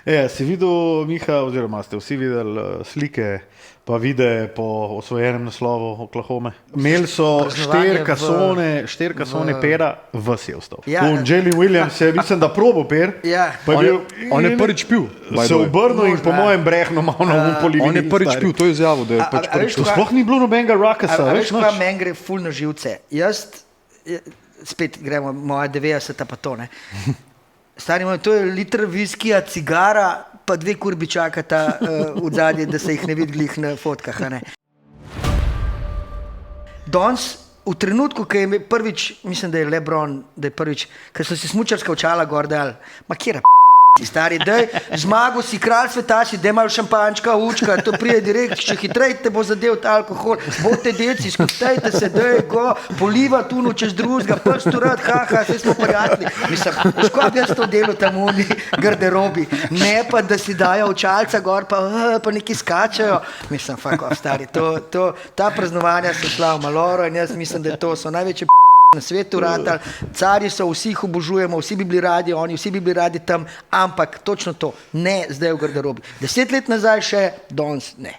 Si videl, Miha, oziroma ste vsi videli slike pa videe po osvojenem naslovu Oklahome. Imeli so štiri kasone pera, vas je ostal. Jalen Williams je, mislim, da probo per, on je prvič pil. Se obrnil in po mojem brehno malo na polivini. On je prvič pil, to je izjavo, da je pač prvič pil. Sploh ni bilo nobenega rakasa. Veš, pa meni gre ful na živce. Jaz, spet gremo moja 90 pa to, ne. Stari moj, to je liter viskija, cigara, pa 2 kurbi čakata v zadnje, da se jih ne vidi glih na fotkah. Danes, v trenutku, ko je prvič, mislim, da je LeBron, da je prvič, ker so si smučarska očala gor dali, ma kjera ti stari, daj, zmago si, kralj sveta si, daj malo šampančka, učka, to prije direkt, če hitrej te bo zadev ta alkohol, bote delci, skuptajte se, daj, go, poliva tuno čez drugega, prstu rad, haha, vse smo prijatelji. Mislim, škoda bi jaz to delo tam v garderobi, ne pa, da si dajo očalca gor, pa neki skačajo. Mislim, fuck off, stari, ta praznovanja so šla v maloro in jaz mislim, da to so največje na svetu ratali, carji so, vsi jih obožujemo, vsi bi bili radi oni, vsi bi bili radi tam, ampak točno to, ne zdaj v garderobi. 10 let nazaj še, danes ne.